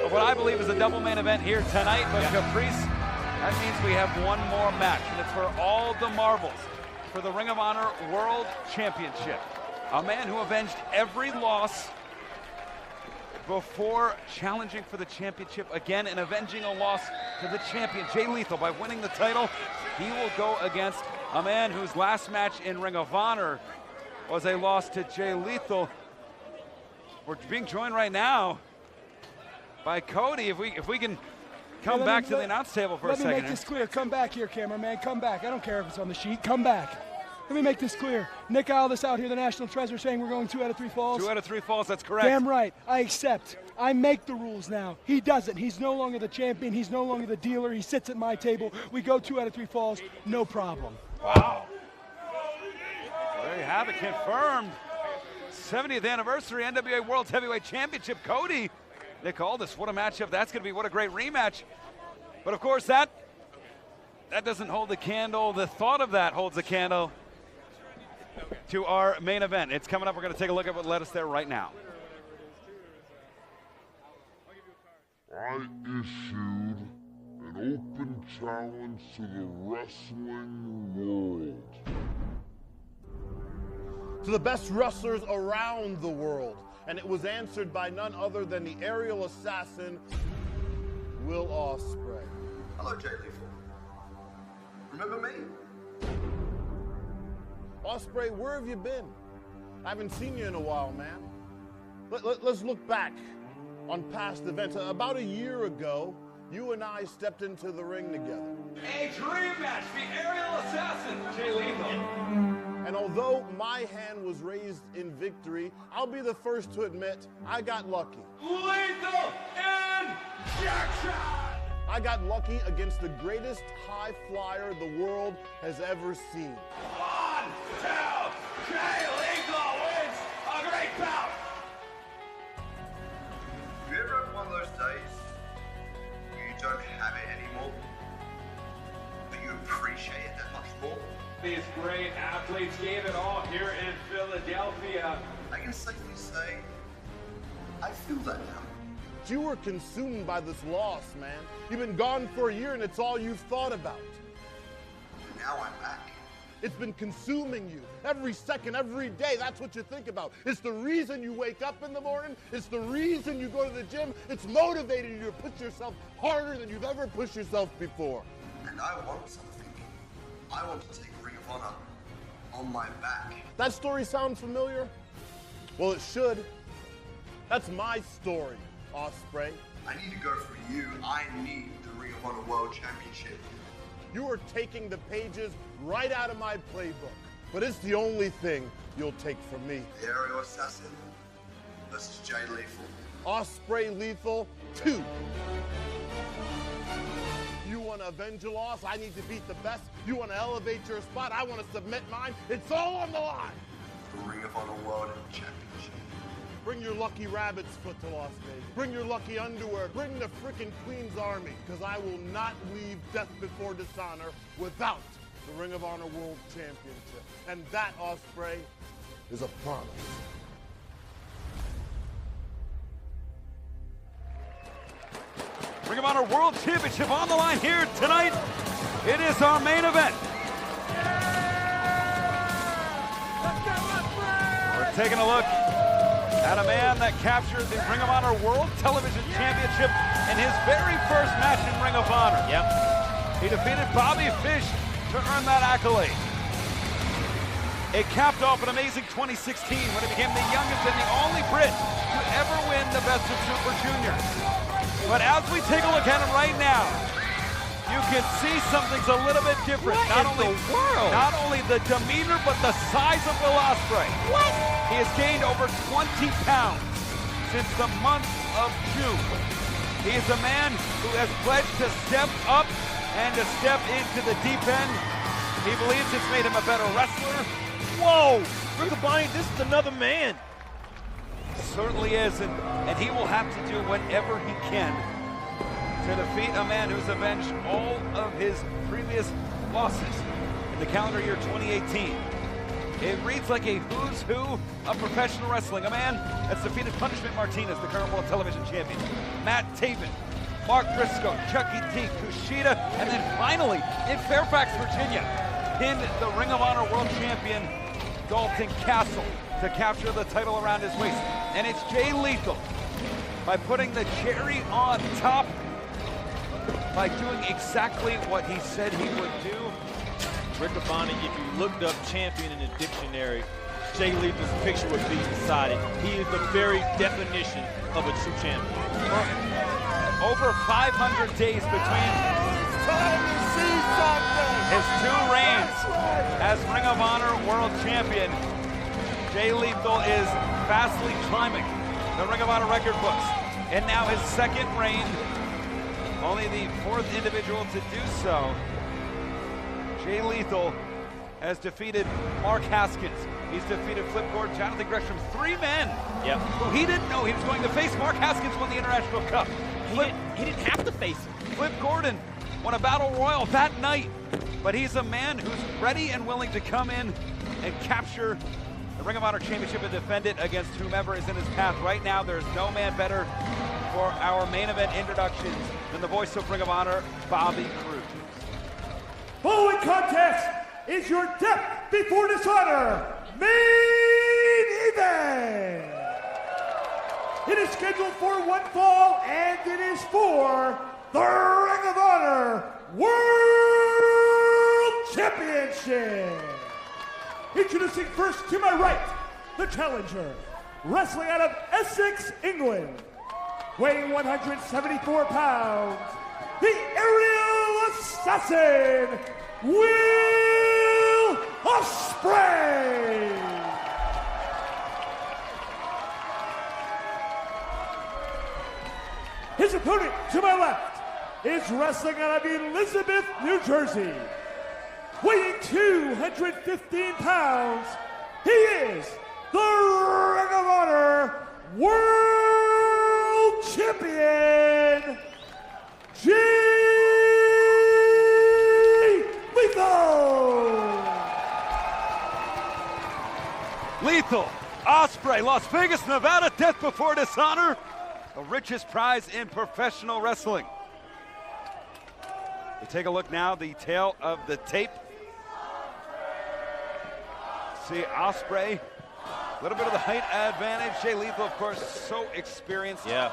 of what I believe is a double main event here tonight. But Caprice, that means we have one more match, and it's for all the marbles for the Ring of Honor World Championship. A man who avenged every loss before challenging for the championship again and avenging a loss to the champion, Jay Lethal, by winning the title. He will go against a man whose last match in Ring of Honor was a loss to Jay Lethal. We're being joined right now by Cody. If we can come back to the announce table for a second. Let me make this clear. Come back here, cameraman. Come back. I don't care if it's on the sheet. Come back. Let me make this clear. Nick Aldis out here, the National Treasure, saying we're going 2 out of 3 falls. 2 out of 3 falls, that's correct. Damn right. I accept. I make the rules now. He doesn't. He's no longer the champion. He's no longer the dealer. He sits at my table. We go 2 out of 3 falls. No problem. Wow. There you have it, confirmed. 70th anniversary NWA World Heavyweight Championship. Cody, Nick Aldis, what a matchup that's going to be. What a great rematch. But of course, that doesn't hold the candle. The thought of that holds the candle to our main event. It's coming up. We're going to take a look at what led us there right now. I issued an open challenge to the wrestling world. To the best wrestlers around the world. And it was answered by none other than the aerial assassin, Will Ospreay. Hello, Jay Lethal. Remember me? Ospreay, where have you been? I haven't seen you in a while, man. Let's look back on past events. About a year ago, you and I stepped into the ring together. A dream match, the aerial assassin, Jay Lethal. And although my hand was raised in victory, I'll be the first to admit I got lucky. Lethal and Jackson! I got lucky against the greatest high flyer the world has ever seen. 1, 2, Jay Lethal wins a great bout. Have you ever had one of those days where you don't have it anymore, but you appreciate it that much more? These great athletes gave it all here in Philadelphia. I can safely say, I feel that now. You were consumed by this loss, man. You've been gone for a year and it's all you've thought about. And now I'm back. It's been consuming you every second, every day. That's what you think about. It's the reason you wake up in the morning. It's the reason you go to the gym. It's motivating you to push yourself harder than you've ever pushed yourself before. And I want something. I want to take Ring of Honor on my back. That story sound familiar? Well, it should. That's my story, Ospreay. I need to go for you. I need the Ring of Honor World Championship. You are taking the pages right out of my playbook. But it's the only thing you'll take from me. The aerial assassin versus Jay Lethal. Ospreay Lethal 2. You want to avenge a loss? I need to beat the best. You want to elevate your spot? I want to submit mine. It's all on the line. The Ring of Honor World Championship. Bring your lucky rabbit's foot to Las Vegas. Bring your lucky underwear. Bring the frickin' Queen's Army. Because I will not leave Death Before Dishonor without the Ring of Honor World Championship. And that, Ospreay, is a promise. Ring of Honor World Championship on the line here tonight. It is our main event. We're taking a look at a man that captured the Ring of Honor World Television Championship in his very first match in Ring of Honor. Yep. He defeated Bobby Fish to earn that accolade. It capped off an amazing 2016 when he became the youngest and the only Brit to ever win the Best of Super Junior. But as we take a look at him right now, you can see something's a little bit different. Not only the demeanor, but the size of Will Ospreay. What? He has gained over 20 pounds since the month of June. He is a man who has pledged to step up and to step into the deep end. He believes it's made him a better wrestler. Whoa! Rick Abani, this is another man. Certainly is, and he will have to do whatever he can to defeat a man who's avenged all of his previous losses in the calendar year 2018. It reads like a who's who of professional wrestling. A man that's defeated Punishment Martinez, the current world television champion, Matt Taven, Mark Briscoe, Chucky T, Kushida, and then finally, in Fairfax, Virginia, pinned the Ring of Honor world champion, Dalton Castle, to capture the title around his waist. And it's Jay Lethal, by putting the cherry on top, by doing exactly what he said he would do. Ring of Honor, if you looked up champion in the dictionary, Jay Lethal's picture would be beside it. He is the very definition of a true champion. Over 500 days between his two reigns as Ring of Honor World Champion, Jay Lethal is fastly climbing the Ring of Honor record books. And now his second reign, only the fourth individual to do so. Jay Lethal has defeated Mark Haskins. He's defeated Flip Gordon, Jonathan Gresham, 3 men who he didn't know he was going to face. Mark Haskins won the International Cup. He didn't have to face him. Flip Gordon won a battle royal that night, but he's a man who's ready and willing to come in and capture the Ring of Honor Championship and defend it against whomever is in his path. Right now, there's no man better for our main event introductions than the voice of Ring of Honor, Bobby Cruz. Following contest is your Death Before Dishonor main event. It is scheduled for one fall, and it is for the Ring of Honor World Championship. Introducing first to my right, the challenger, wrestling out of Essex, England, weighing 174 pounds, the aerial assassin, Will Ospreay. His opponent to my left is wrestling out of Elizabeth, New Jersey, weighing 215 pounds. He is the Ring of Honor World Champion, Jay Lethal. Lethal, Ospreay, Las Vegas, Nevada, Death Before Dishonor, the richest prize in professional wrestling. We take a look now, the tail of the tape. See Ospreay, a little bit of the height advantage. Jay Lethal, of course, so experienced as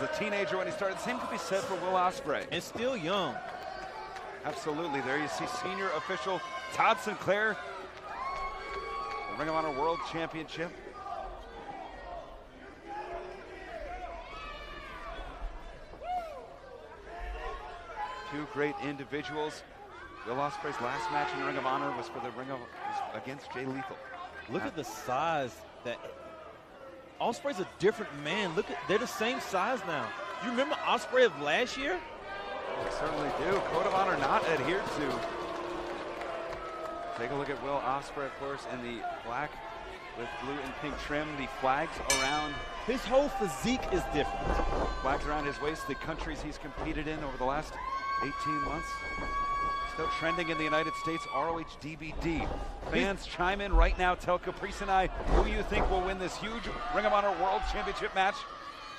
a teenager when he started. Same could be said for Will Ospreay. And still young. Absolutely. There you see senior official Todd Sinclair, the Ring of Honor World Championship. Two great individuals. Will Ospreay's last match in the Ring of Honor was for the against Jay Lethal. Look at the size that Ospreay's a different man. Look at, they're the same size now. You remember Ospreay of last year? I certainly do. Code of Honor not adhered to. Take a look at Will Ospreay, of course, in the black with blue and pink trim. The flags around. His whole physique is different. Flags around his waist, the countries he's competed in over the last 18 months. Still trending in the United States, ROH DVD. Fans chime in right now. Tell Caprice and I who you think will win this huge Ring of Honor World Championship match.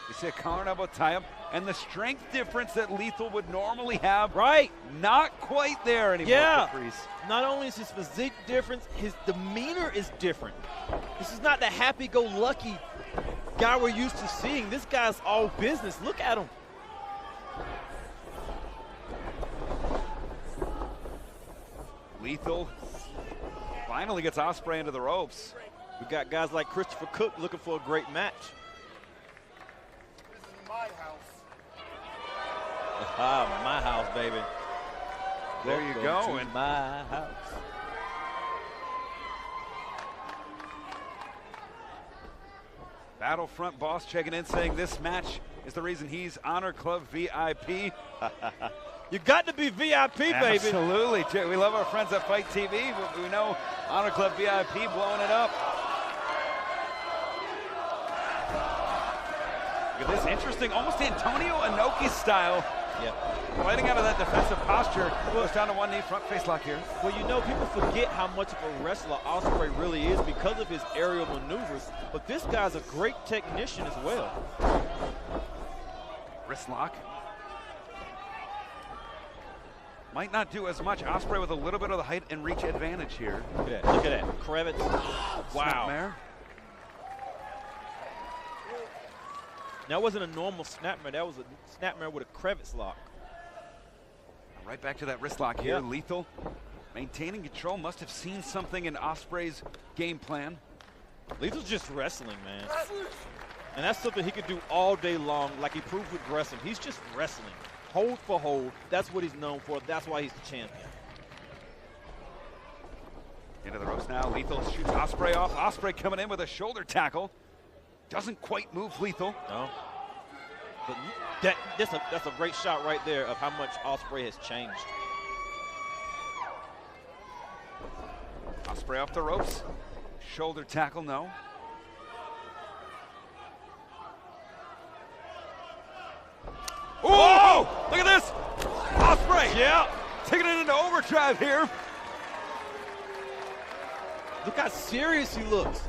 You see a collar and elbow tie-up, and the strength difference that Lethal would normally have, not quite there anymore, Caprice. Not only is his physique different, his demeanor is different. This is not the happy-go-lucky guy we're used to seeing. This guy's all business. Look at him. Lethal finally gets Ospreay into the ropes. We got guys like Christopher Cook looking for a great match. This is my house. Ah, my house, baby. There you Welcome go. to my house. Battlefront boss checking in, saying this match is the reason he's Honor Club VIP. You got to be VIP, baby. Absolutely. We love our friends at Fight TV. We know Honor Club VIP blowing it up. Look at this, interesting, almost Antonio Inoki style Yeah. Fighting out of that defensive posture, goes down to one knee, front face lock here. Well, you know, people forget how much of a wrestler Ospreay really is because of his aerial maneuvers, but this guy's a great technician as well. Wrist lock. Might not do as much. Ospreay with a little bit of the height and reach advantage here. Look at that. Look at that. Kravitz. Wow. Snapmare. That wasn't a normal snapmare. That was a snapmare with a Kravitz lock. Right back to that wrist lock here. Yeah. Lethal. Maintaining control. Must have seen something in Ospreay's game plan. Lethal's just wrestling, man. And that's something he could do all day long, like he proved with wrestling. He's just wrestling. Hold for hold. That's what he's known for. That's why he's the champion. Into the ropes now. Lethal shoots Ospreay off. Ospreay coming in with a shoulder tackle. Doesn't quite move Lethal. No. But that's a great shot right there of how much Ospreay has changed. Ospreay off the ropes. Shoulder tackle, no. Oh! Look at this! Ospreay! Yeah! Taking it into overdrive here. Look how serious he looks.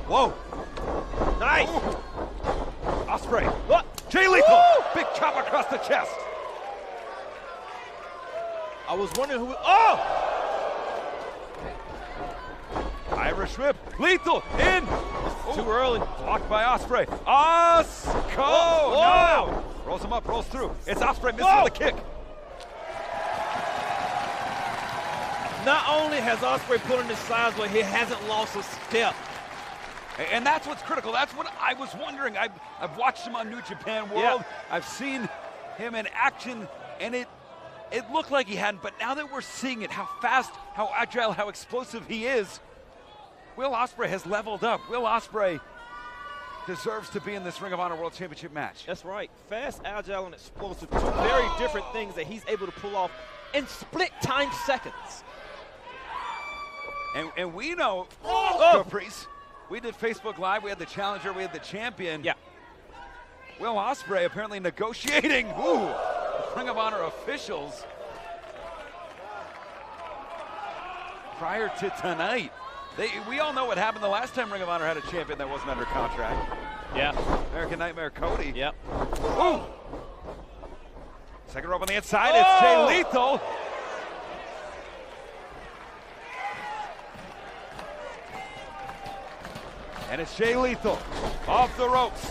Whoa! Nice! Ooh. Ospreay. What? Jay Lethal! Woo! Big chop across the chest. I was wondering who. Oh! Irish whip. Lethal in. Too early. Blocked by Ospreay. Osco! No! Rolls him up, rolls through. It's Ospreay missing with a kick. Not only has Ospreay put in his size, but he hasn't lost a step. And that's what's critical. That's what I was wondering. I've watched him on New Japan World. Yeah. I've seen him in action, and it looked like he hadn't, but now that we're seeing it, how fast, how agile, how explosive he is, Will Ospreay has leveled up. Will Ospreay deserves to be in this Ring of Honor World Championship match. That's right. Fast, agile, and explosive. Two very different things that he's able to pull off in split time seconds. And we know, Caprice, we did Facebook Live, we had the challenger, we had the champion. Yeah. Will Ospreay apparently negotiating. Ooh, Ring of Honor officials prior to tonight. We all know what happened the last time Ring of Honor had a champion that wasn't under contract. Yeah. American Nightmare Cody. Yep. Ooh. Second rope on the inside, it's Jay Lethal. And it's Jay Lethal off the ropes.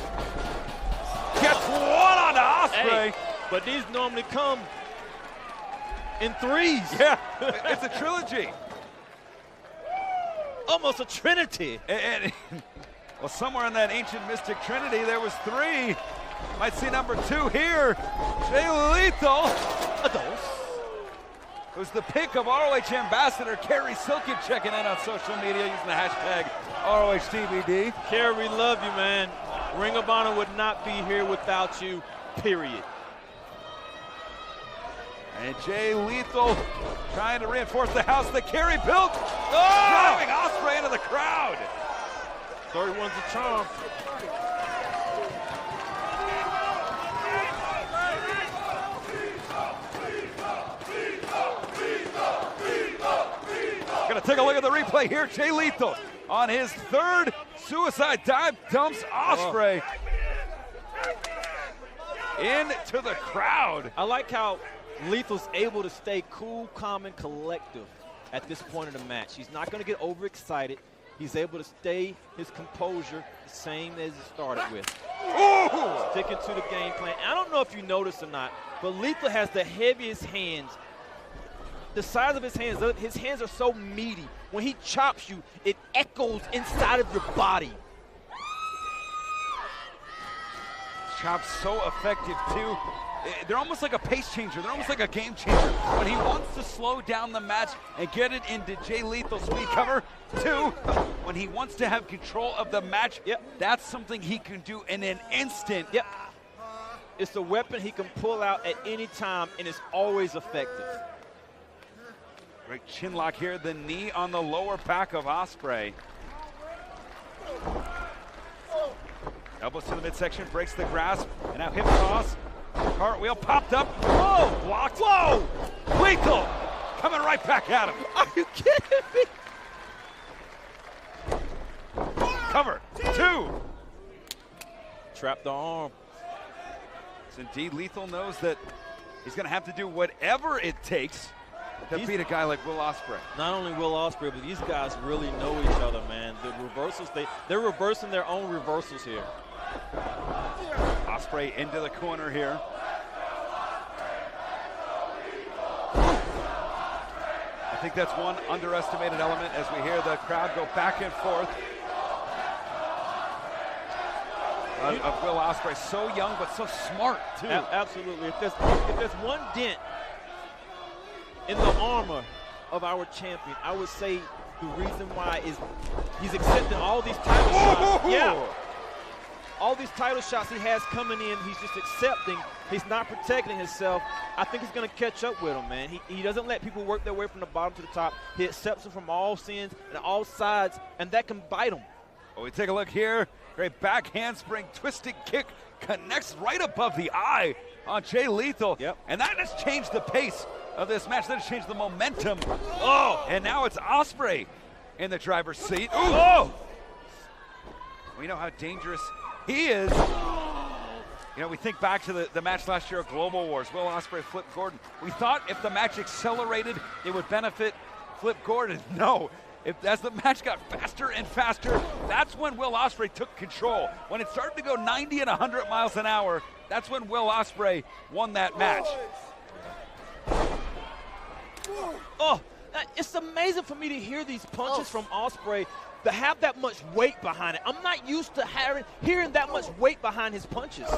Gets one on Ospreay. Hey, but these normally come in threes. Yeah, it's a trilogy. Almost a trinity. And well, somewhere in that ancient mystic trinity, there was three. Might see number two here. Jay Lethal. A dose. It was the pick of ROH ambassador Kerry Silkin checking in on social media using the hashtag ROHDVD. Kerry, we love you, man. Ring of Honor would not be here without you, period. And Jay Lethal trying to reinforce the house that Kerry built. Driving Ospreay into the crowd. 31's a charm. Gonna take a look at the replay here. Jay Lethal on his third suicide dive dumps Ospreay into the crowd. I like how Lethal's able to stay cool, calm, and collective at this point in the match. He's not going to get overexcited. He's able to stay his composure the same as he started with. Ooh! Sticking to the game plan. I don't know if you noticed or not, but Lethal has the heaviest hands. The size of his hands are so meaty. When he chops you, it echoes inside of your body. Chops so effective too. They're almost like a pace changer. They're almost like a game changer. When he wants to slow down the match and get it into Jay Lethal's speed cover, two, when he wants to have control of the match, that's something he can do in an instant. Yep. It's a weapon he can pull out at any time, and it's always effective. Great chin lock here, the knee on the lower back of Ospreay. Elbows to the midsection, breaks the grasp, and now hip toss. Cartwheel popped up. Whoa, blocked. Whoa! Lethal coming right back at him. Are you kidding me? Cover, 2. Trap the arm. So indeed, Lethal knows that he's going to have to do whatever it takes to beat a guy like Will Ospreay. Not only Will Ospreay, but these guys really know each other, man. The reversals, they're reversing their own reversals here. Ospreay into the corner here. I think that's one underestimated element as we hear the crowd go back and forth. Of Will Ospreay, so young but so smart too. Absolutely. If there's one dent in the armor of our champion, I would say the reason why is he's accepting all these title shots. Yeah. All these title shots he has coming in, he's just accepting. He's not protecting himself. I think he's going to catch up with him, man. He doesn't let people work their way from the bottom to the top. He accepts them from all sides and all sides, and that can bite him. Well, we take a look here. Great back handspring, twisting kick, connects right above the eye on Jay Lethal. Yep. And that has changed the pace of this match. That has changed the momentum. Oh, and now it's Ospreay in the driver's seat. Ooh. Oh! We know how dangerous he is. You know, we think back to the match last year at Global Wars. Will Ospreay, Flip Gordon. We thought if the match accelerated, it would benefit Flip Gordon. No. As the match got faster and faster, that's when Will Ospreay took control. When it started to go 90 and 100 miles an hour, that's when Will Ospreay won that match. Oh, it's amazing for me to hear these punches from Ospreay to have that much weight behind it. I'm not used to hearing that much weight behind his punches.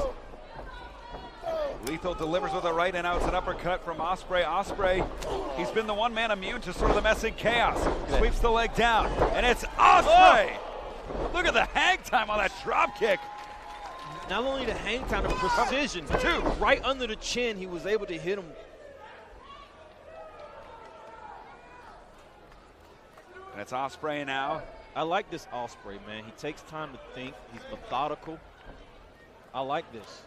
Lethal delivers with a right and out. It's an uppercut from Ospreay. Ospreay, he's been the one man immune to sort of the mess and chaos. Sweeps the leg down, and it's Ospreay. Look at the hang time on that drop kick. Not only the hang time, the precision, too. Right under the chin, he was able to hit him. And it's Ospreay now. I like this Ospreay, man. He takes time to think. He's methodical. I like this.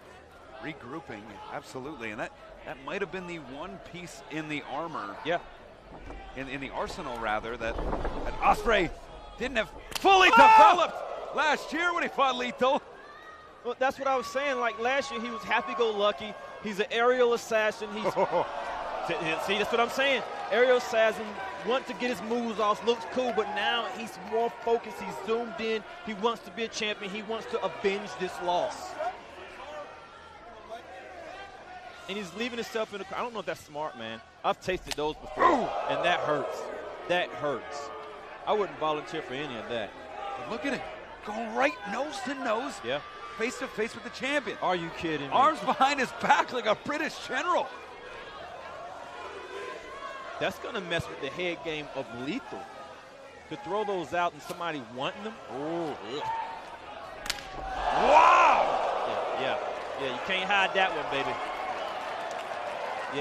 Regrouping, absolutely, and that might have been the one piece in the armor, in the arsenal rather, that Ospreay didn't have fully developed last year when he fought Lethal. Well, that's what I was saying. Like last year, he was happy-go-lucky. He's an aerial assassin. He's see, that's what I'm saying. Aerial assassin, wants to get his moves off, looks cool, but now he's more focused. He's zoomed in. He wants to be a champion. He wants to avenge this loss. And he's leaving himself in the. I don't know if that's smart, man. I've tasted those before, and that hurts. That hurts. I wouldn't volunteer for any of that. But look at him, going right nose to nose, face to face with the champion. Are you kidding me? Arms behind his back like a British general. That's going to mess with the head game of Lethal. To throw those out and somebody wanting them. Oh, wow! Yeah, you can't hide that one, baby.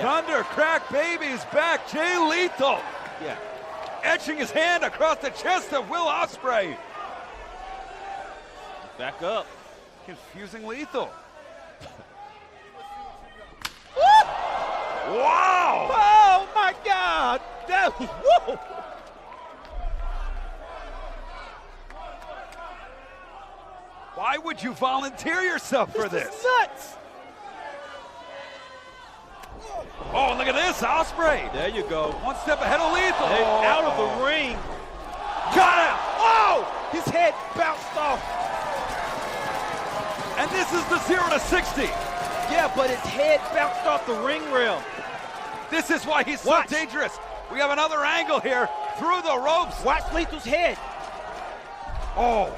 Thunder Crack Baby's back. Jay Lethal. Etching his hand across the chest of Will Ospreay. Back up. Confusing Lethal. Wow! Oh my God! That was, whoa! Why would you volunteer yourself for this? This is nuts! Oh, look at this, Ospreay. There you go. One step ahead of Lethal. Out of the ring. Got him! Oh! His head bounced off. And this is the 0 to 60. Yeah, but his head bounced off the ring rail. This is why he's so dangerous. We have another angle here through the ropes. Watch Lethal's head. Oh,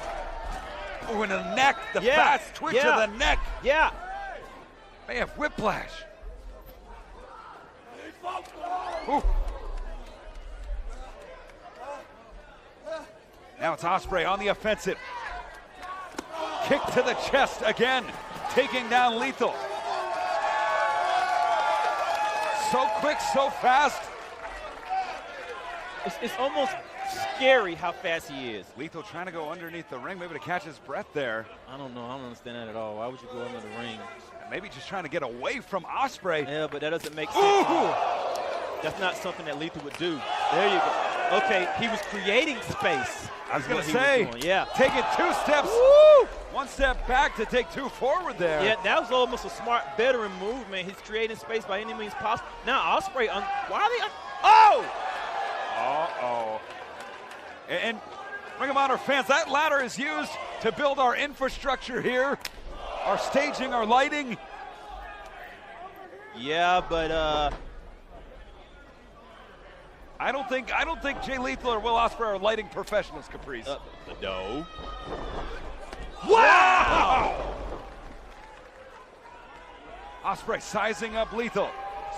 in the neck, the fast twitch of the neck. Yeah. May have whiplash. Ooh. Now it's Ospreay on the offensive. Kick to the chest again, taking down Lethal. So quick, so fast. It's almost scary how fast he is. Lethal trying to go underneath the ring, maybe to catch his breath there. I don't know. I don't understand that at all. Why would you go under the ring? Maybe just trying to get away from Ospreay. Yeah, but that doesn't make sense. That's not something that Lethal would do. There you go. Okay, he was creating space. I was going to say, yeah, taking 2 steps, one step back to take 2 forward there. Yeah, that was almost a smart veteran move, man. He's creating space by any means possible. Now, Ospreay, why are they? Oh! Uh-oh. And Ring of Honor fans, that ladder is used to build our infrastructure here, our staging, our lighting. Yeah, but I don't think Jay Lethal or Will Ospreay are lighting professionals, Caprice. No. Wow! Ospreay sizing up Lethal.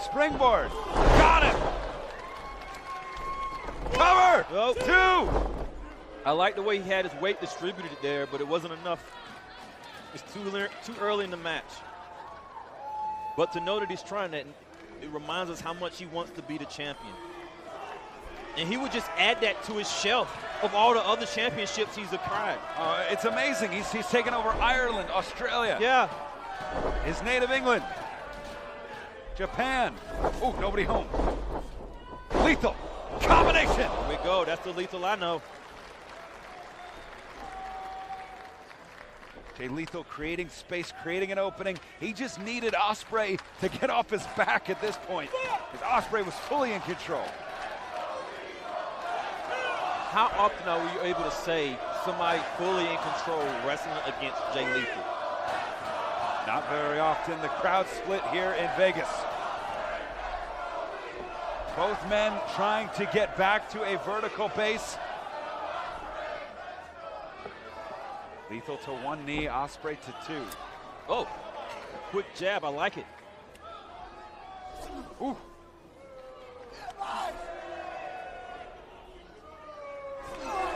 Springboard. Got him. Cover. Oh. 2. I like the way he had his weight distributed there, but it wasn't enough. It's too early in the match. But to know that he's trying that, it reminds us how much he wants to be the champion. And he would just add that to his shelf of all the other championships he's acquired. It's amazing. He's taken over Ireland, Australia. Yeah. His native England. Japan. Oh, nobody home. Lethal. Combination. There we go. That's the Lethal I know. Jay Lethal creating space, creating an opening. He just needed Ospreay to get off his back at this point, because Ospreay was fully in control. How often are we able to say somebody fully in control wrestling against Jay Lethal? Not very often. The crowd split here in Vegas. Both men trying to get back to a vertical base. Lethal to 1 knee, Ospreay to 2. Oh, quick jab, I like it. Ooh.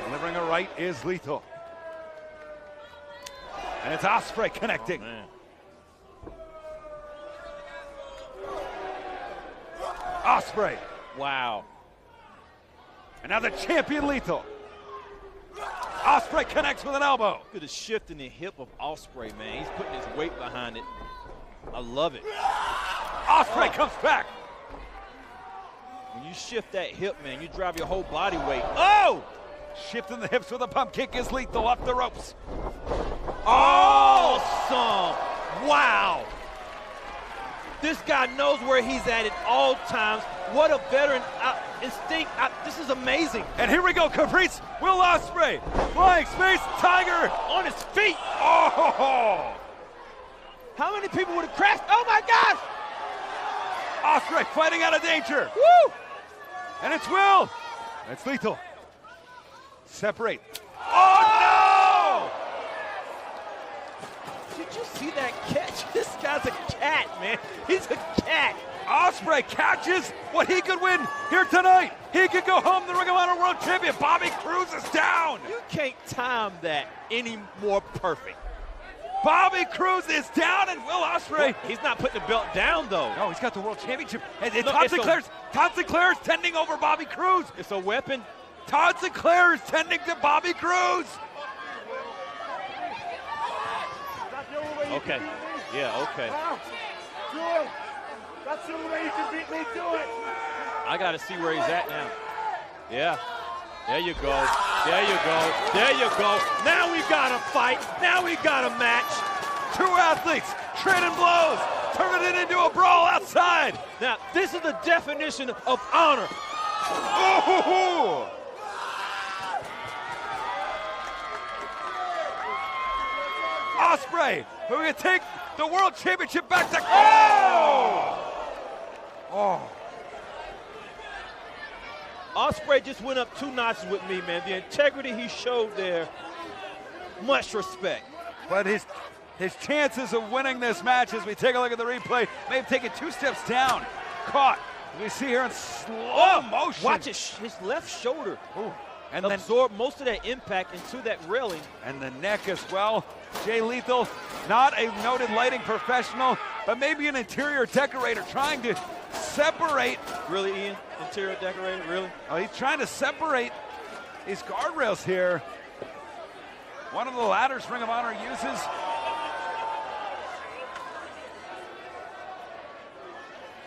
Delivering a right is Lethal. And it's Ospreay connecting. Oh, man. Ospreay. Wow. And now the champion Lethal. Ospreay connects with an elbow. Look at the shift in the hip of Ospreay, man. He's putting his weight behind it. I love it. Ospreay comes back. When you shift that hip, man, you drive your whole body weight. Oh! Shifting the hips with a pump kick is Lethal up the ropes. Awesome! Wow! This guy knows where he's at all times. What a veteran instinct. This is amazing. And here we go, Caprice. Will Ospreay, flying space tiger On his feet. Oh! How many people would have crashed? Oh, my gosh! Ospreay fighting out of danger. Woo! And it's Will. It's Lethal. Separate. Oh, no! Did you see that catch? This guy's a cat, man. He's a cat. Ospreay catches what he could win here tonight. He could go home the Ring of Honor World Champion. Bobby Cruz is down. You can't time that any more perfect. Bobby Cruz is down, and Will Ospreay. He's not putting the belt down, though. No, he's got the World Championship. And No, Todd Sinclair is tending over Bobby Cruz. It's a weapon. Todd Sinclair is tending to Bobby Cruz. Okay. Yeah, okay. Do it. That's the only way you can beat me. Do it. I got to see where he's at now. Yeah. There you go. There you go. There you go. Now we got a fight. Now we got a match. 2 athletes trading blows, turning it into a brawl outside. Now, this is the definition of honor. Oh! Ospreay, who can take the World Championship back to... Oh! Ospreay just went up 2 notches with me, man. The integrity he showed there, much respect. But his chances of winning this match, as we take a look at the replay, may have taken 2 steps down. Caught, as we see here in slow motion. Watch it, his left shoulder. Ooh. And absorbed most of that impact into that railing. And the neck as well. Jay Lethal, not a noted lighting professional, but maybe an interior decorator trying to separate. Really, Ian? Interior decorator, really? Oh, he's trying to separate these guardrails here. One of the ladders Ring of Honor uses.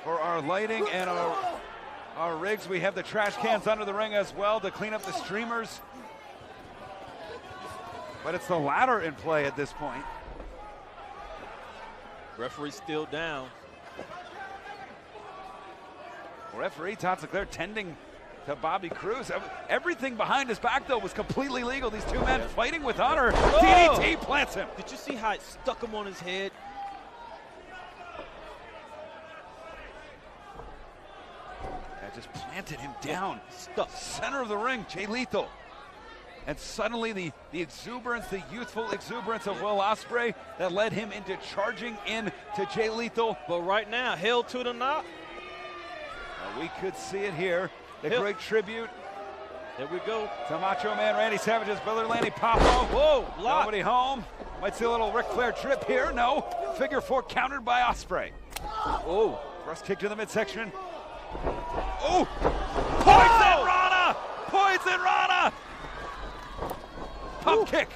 For our lighting and our rigs, we have the trash cans under the ring as well to clean up the streamers. But it's the ladder in play at this point. Referee still down. Referee Todd Sinclair tending to Bobby Cruz. Everything behind his back, though, was completely legal. These two men fighting with honor. DDT plants him. Did you see how it stuck him on his head? That just planted him down. Stuck. Center of the ring, Jay Lethal. And suddenly the exuberance, the youthful exuberance of Will Ospreay that led him into charging in to Jay Lethal. But right now, hell to the knot. We could see it here. The great tribute. There we go. To Macho Man Randy Savage's brother Lanny Poffo. Whoa, block. Nobody home. Might see a little Ric Flair trip here. No. Figure four countered by Ospreay. Oh, thrust kick to the midsection. Oh, Poison Rana! Poison Rana! Pump kick.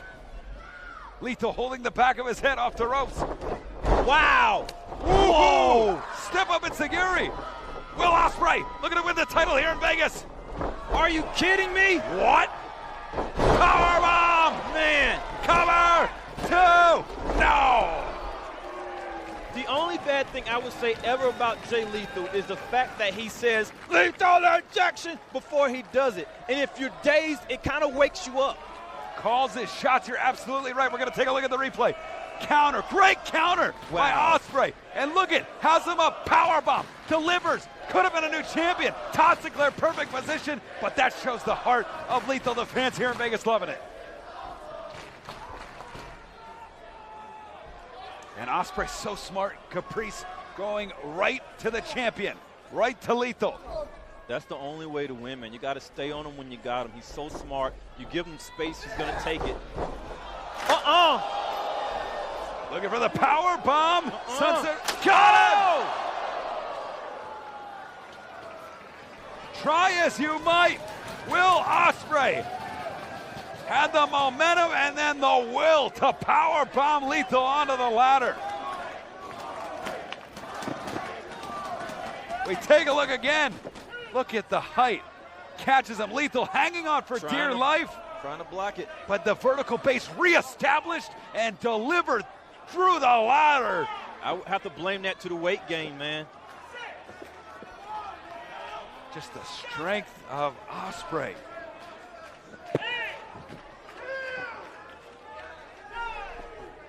Lethal holding the back of his head off the ropes. Wow! Whoa! Step up and Seguri. Will Ospreay looking to win the title here in Vegas. Are you kidding me? What? Powerbomb! Man! Cover! Two! No! The only bad thing I would say ever about Jay Lethal is the fact that he says, lethal injection, before he does it. And if you're dazed, it kind of wakes you up. Calls his shots, you're absolutely right. We're going to take a look at the replay. Counter, great counter by Ospreay. And look at, has him up, powerbomb, delivers. Could have been a new champion. Todd Sinclair, perfect position, but that shows the heart of Lethal. The fans here in Vegas loving it. And Ospreay so smart. Caprice going right to the champion, right to Lethal. That's the only way to win, man. You got to stay on him when you got him. He's so smart. You give him space, he's going to take it. Looking for the power bomb. Sunset. Got him! Try as you might. Will Ospreay had the momentum and then the will to power bomb Lethal onto the ladder. We take a look again. Look at the height. Catches him. Lethal hanging on for dear life. Trying to block it. But the vertical base reestablished and delivered through the ladder. I would have to blame that to the weight gain, man. Just the strength of Ospreay.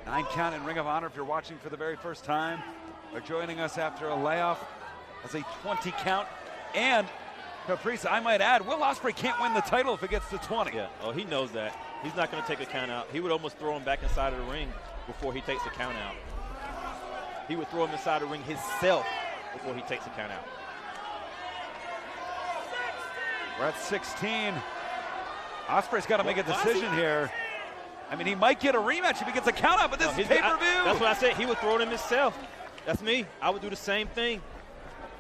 Nine count in Ring of Honor if you're watching for the very first time or joining us after a layoff as a 20 count. And Caprice, I might add, Will Ospreay can't win the title if it gets to 20. Yeah, oh, he knows that. He's not going to take a count out. He would almost throw him back inside of the ring before he takes a count out. He would throw him inside the ring himself before he takes a count out. We're at 16. Ospreay's got to make a decision here. I mean, he might get a rematch if he gets a count out, but this is pay-per-view. That's what I said. He would throw it him himself. That's me. I would do the same thing.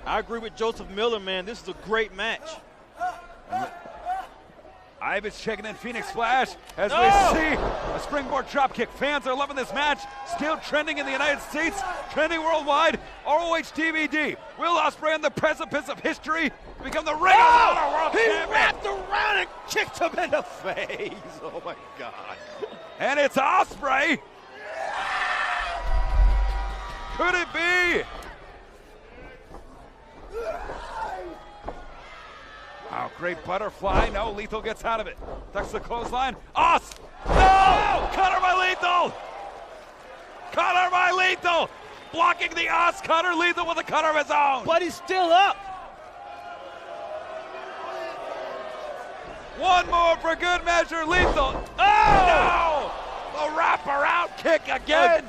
I agree with Joseph Miller, man. This is a great match. Ivan's checking in Phoenix Splash as we see a springboard dropkick. Fans are loving this match. Still trending in the United States, trending worldwide. ROH DVD. Will Ospreay on the precipice of history to become the Ring of Honor World Champion. He wrapped around and kicked him in the face. Oh, my God. And it's Ospreay. Could it be? Wow, great butterfly. No, Lethal gets out of it. Ducks the clothesline. No! Cutter by Lethal! Cutter by Lethal! Blocking the cutter. Lethal with a cutter of his own. But he's still up. One more for good measure. Lethal. No! The wraparound kick again.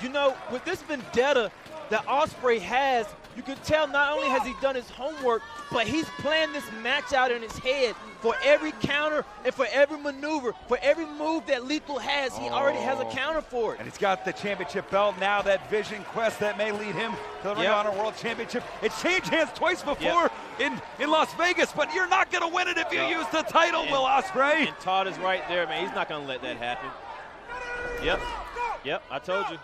you know, with this vendetta that Ospreay has, you can tell not only has he done his homework, but he's planned this match out in his head for every counter and for every maneuver, for every move that Lethal has. He already has a counter for it. And he's got the championship belt now, that Vision Quest that may lead him to the Ring of Honor World Championship. It's changed hands twice before in Las Vegas, but you're not going to win it if you use the title, Will Ospreay. And Todd is right there, man. He's not going to let that happen. Yep, I told you.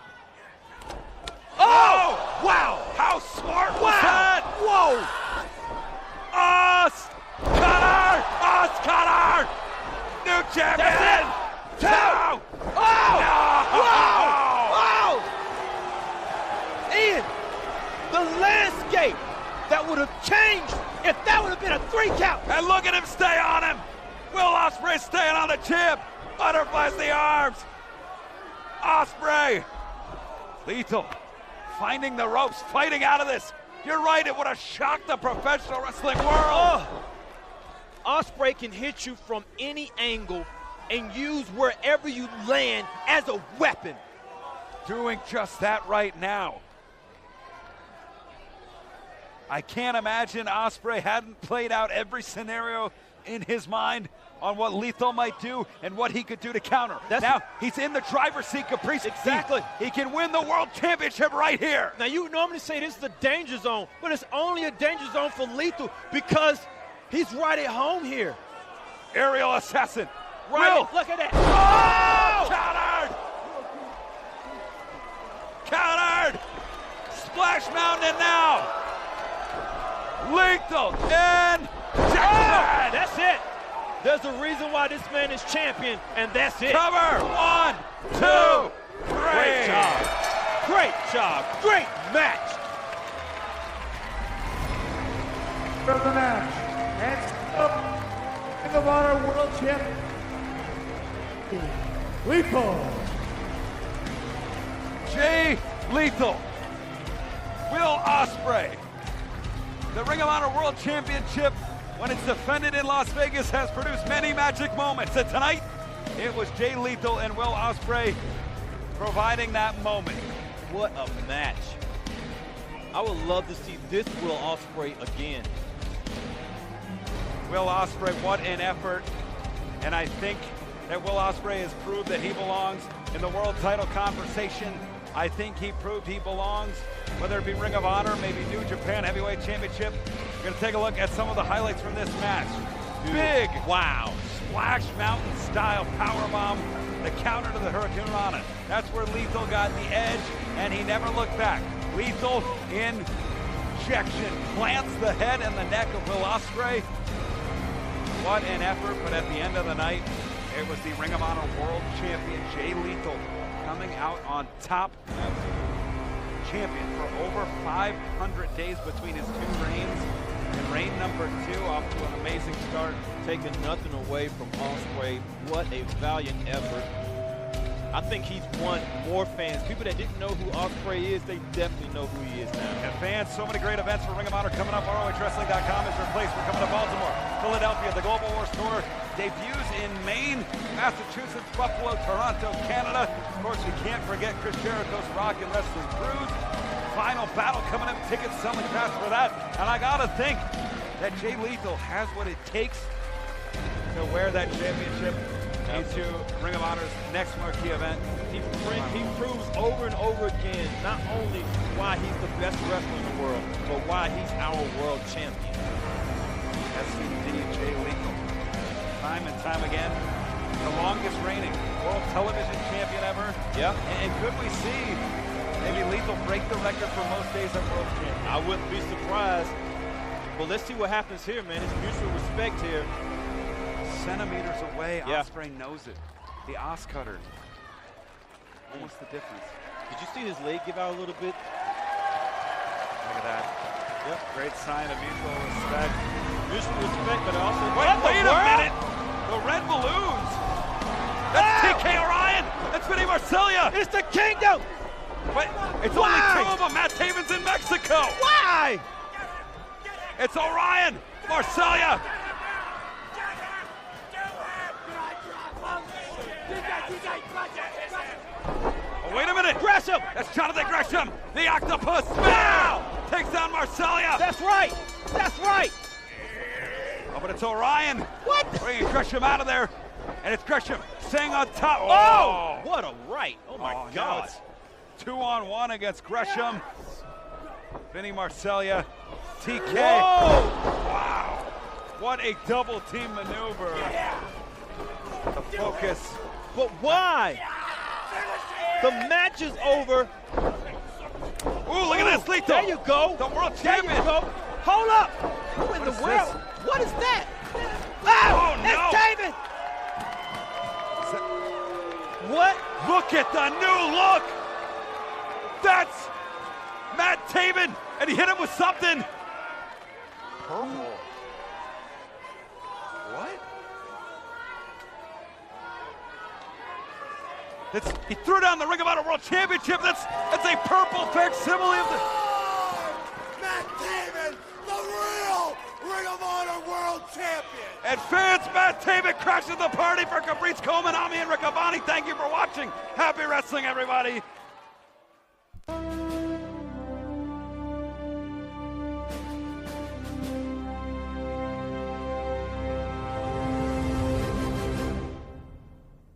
Oh! Wow! How smart was that? Whoa! Cutter! Cutter! New champion! That's it! Two! Oh! No! Whoa! Ian, the landscape that would have changed if that would have been a 3 count. And look at him stay on him! Will Ospreay staying on the champ! Butterflies the arms! Ospreay! Lethal finding the ropes, fighting out of this. You're right, it would have shocked the professional wrestling world. Ospreay can hit you from any angle and use wherever you land as a weapon. Doing just that right now. I can't imagine Ospreay hadn't played out every scenario in his mind on what Lethal might do and what he could do to counter. Now he's in the driver's seat, Caprice. Exactly. He can win the world championship right here. Now you normally say this is the danger zone, but it's only a danger zone for Lethal because he's right at home here. Aerial assassin. Right. Look at that. Oh! Countered! Splash Mountain now. Lethal and Jackson. That's it. There's a reason why this man is champion, and that's it. Cover. 1, 2, 3. Great job. Great job. Great match. For the match, and Ring of Honor World Champion, Lethal. Jay Lethal. Will Ospreay. The Ring of Honor World Championship, when it's defended in Las Vegas, has produced many magic moments. And tonight, it was Jay Lethal and Will Ospreay providing that moment. What a match. I would love to see this Will Ospreay again. Will Ospreay, what an effort. And I think that Will Ospreay has proved that he belongs in the world title conversation. I think he proved he belongs, whether it be Ring of Honor, maybe New Japan Heavyweight Championship. We're going to take a look at some of the highlights from this match. Big, wow, Splash Mountain style powerbomb, the counter to the Hurricane Rana. That's where Lethal got the edge, and he never looked back. Lethal injection, plants the head and the neck of Will Ospreay. What an effort, but at the end of the night, it was the Ring of Honor World Champion, Jay Lethal, coming out on top. Champion for over 500 days between his 2 reigns. And reign number 2 off to an amazing start. Taking nothing away from Ospreay. What a valiant effort. I think he's won more fans. People that didn't know who Ospreay is, they definitely know who he is now. And fans, so many great events for Ring of Honor coming up. ROHWrestling.com is your place. We're coming to Baltimore, Philadelphia. The Global War Tour debuts in Maine, Massachusetts, Buffalo, Toronto, Canada. Of course, we can't forget Chris Jericho's Rock and Wrestling Cruise. Final battle coming up. Tickets selling fast for that. And I gotta think that Jay Lethal has what it takes to wear that championship into Ring of Honor's next marquee event. He proves over and over again not only why he's the best wrestler in the world, but why he's our world champion. That's indeed Jay Lethal. Time and time again, the longest reigning world television champion ever. Yeah. And could we see maybe Lethal break the record for most days at world champion? I wouldn't be surprised. Well, let's see what happens here, man. It's mutual respect here. Centimeters away, Ospreay knows it. The Os cutter. What's the difference? Did you see his leg give out a little bit? Look at that. Yep. Great sign of mutual respect. Mutual respect, but also... Wait a minute! The red balloons! That's TK Orion! That's Vinny Marcellia! It's the Kingdom! But it's only 2 of them. Matt Taven's in Mexico! Why? It's Orion! Marcellia! Oh, wait a minute! Gresham. That's Jonathan Gresham, the octopus. Wow! Takes down Marsella. That's right. That's right. Oh, but it's Orion. What? Bringing Gresham out of there. And it's Gresham staying on top. Oh! What a right. Oh, my now God. it's 2-on-1 against Gresham. Vinny Marsella. TK. Whoa! Wow. What a double team maneuver. The focus. But why? The match is over. Ooh, look at this, Lethal. There you go. The world There champion. you go. Hold up. Who in the is world? this? What is that? Oh, no. It's David. What? Look at the new look. That's Matt Taven, and he hit him with something. Purple. What? He threw down the Ring of Honor World Championship. That's a purple facsimile of the... Matt Taven, the real Ring of Honor World Champion. And fans, Matt Taven crashes the party for Caprice Coleman, Ami, and Riccaboni. Thank you for watching. Happy wrestling, everybody.